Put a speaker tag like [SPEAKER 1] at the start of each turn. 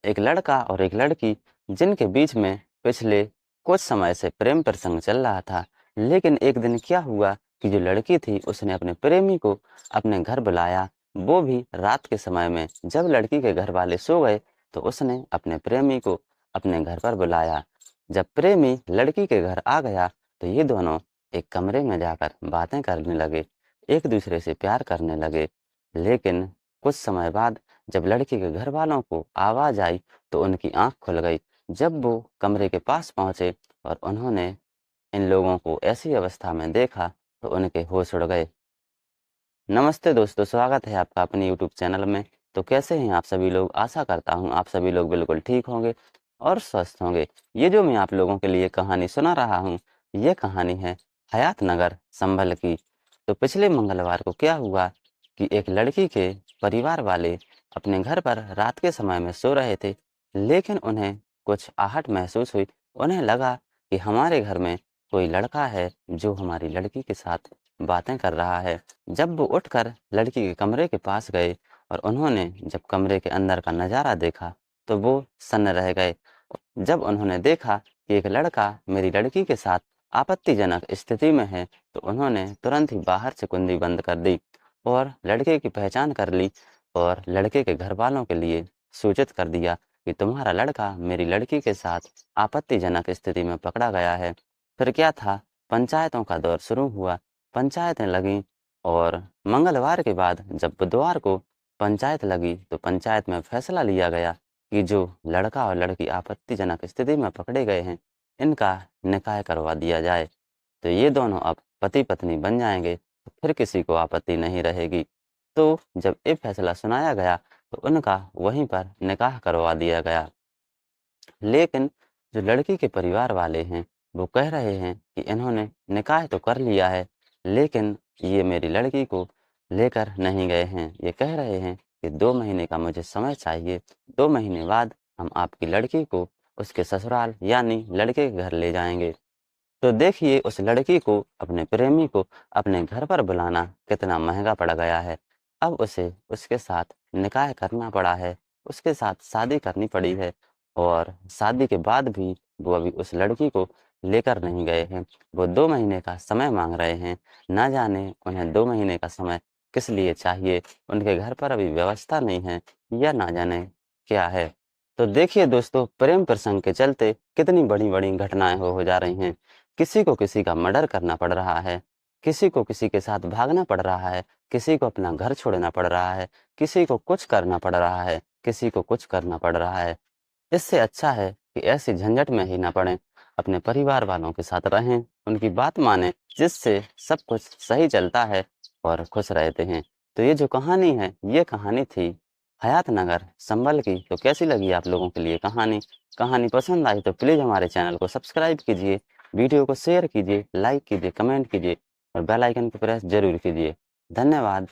[SPEAKER 1] एक लड़का और एक लड़की जिनके बीच में पिछले कुछ समय से प्रेम प्रसंग चल रहा था। लेकिन एक दिन क्या हुआ कि जो लड़की थी उसने अपने प्रेमी को अपने घर बुलाया, वो भी रात के समय में। जब लड़की के घर वाले सो गए तो उसने अपने प्रेमी को अपने घर पर बुलाया। जब प्रेमी लड़की के घर आ गया तो ये दोनों एक कमरे में जाकर बातें करने लगे, एक दूसरे से प्यार करने लगे। लेकिन कुछ समय बाद जब लड़की के घर वालों को आवाज़ आई तो उनकी आंख खुल गई। जब वो कमरे के पास पहुंचे और उन्होंने इन लोगों को ऐसी अवस्था में देखा तो उनके होश उड़ गए। नमस्ते दोस्तों, स्वागत है आपका अपने यूट्यूब चैनल में। तो कैसे हैं आप सभी लोग? आशा करता हूं आप सभी लोग बिल्कुल ठीक होंगे और स्वस्थ होंगे। ये जो मैं आप लोगों के लिए कहानी सुना रहा हूं, ये कहानी है हयात नगर संभल की। तो पिछले मंगलवार को क्या हुआ कि एक लड़की के परिवार वाले अपने घर पर रात के समय में सो रहे थे। लेकिन उन्हें कुछ आहट महसूस हुई। उन्हें लगा कि हमारे घर में कोई लड़का है जो हमारी लड़की के साथ बातें कर रहा है। जब वो उठकर लड़की के कमरे के पास गए और उन्होंने जब कमरे के अंदर का नज़ारा देखा तो वो सन्न रह गए। जब उन्होंने देखा कि एक लड़का मेरी लड़की के साथ आपत्तिजनक स्थिति में है तो उन्होंने तुरंत ही बाहर से कुंडी बंद कर दी और लड़के की पहचान कर ली और लड़के के घर वालों के लिए सूचित कर दिया कि तुम्हारा लड़का मेरी लड़की के साथ आपत्तिजनक स्थिति में पकड़ा गया है। फिर क्या था, पंचायतों का दौर शुरू हुआ। पंचायतें लगीं और मंगलवार के बाद जब बुधवार को पंचायत लगी तो पंचायत में फैसला लिया गया कि जो लड़का और लड़की आपत्तिजनक स्थिति में पकड़े गए हैं, इनका निकाह करवा दिया जाए। तो ये दोनों अब पति पत्नी बन जाएंगे, तो फिर किसी को आपत्ति नहीं रहेगी। तो जब ये फैसला सुनाया गया तो उनका वहीं पर निकाह करवा दिया गया। लेकिन जो लड़की के परिवार वाले हैं, वो कह रहे हैं कि इन्होंने निकाह तो कर लिया है, लेकिन ये मेरी लड़की को लेकर नहीं गए हैं। ये कह रहे हैं कि 2 महीने का मुझे समय चाहिए, 2 महीने बाद हम आपकी लड़की को उसके ससुराल यानी लड़के के घर ले जाएँगे। तो देखिए उस लड़की को, अपने प्रेमी को अपने घर पर बुलाना कितना महँगा पड़ गया है। अब उसे उसके साथ निकाह करना पड़ा है, उसके साथ शादी करनी पड़ी है और शादी के बाद भी वो अभी उस लड़की को लेकर नहीं गए हैं। वो 2 महीने का समय माँग रहे हैं। ना जाने उन्हें 2 महीने का समय किस लिए चाहिए? उनके घर पर अभी व्यवस्था नहीं है या ना जाने क्या है। तो देखिए दोस्तों, प्रेम प्रसंग के चलते कितनी बड़ी-बड़ी घटनाएँ हो जा रही हैं। किसी को किसी का मर्डर करना पड़ रहा है, किसी को किसी के साथ भागना पड़ रहा है, किसी को अपना घर छोड़ना पड़ रहा है, किसी को कुछ करना पड़ रहा है, किसी को कुछ करना पड़ रहा है। इससे अच्छा है कि ऐसी झंझट में ही ना पड़ें, अपने परिवार वालों के साथ रहें, उनकी बात मानें, जिससे सब कुछ सही चलता है और खुश रहते हैं। तो ये जो कहानी है, ये कहानी थी हयात नगर संभल की। तो कैसी लगी आप लोगों के लिए कहानी? कहानी पसंद आई तो प्लीज़ हमारे चैनल को सब्सक्राइब कीजिए, वीडियो को शेयर कीजिए, लाइक कीजिए, कमेंट कीजिए और बेल आइकन को प्रेस ज़रूर कीजिए। धन्यवाद।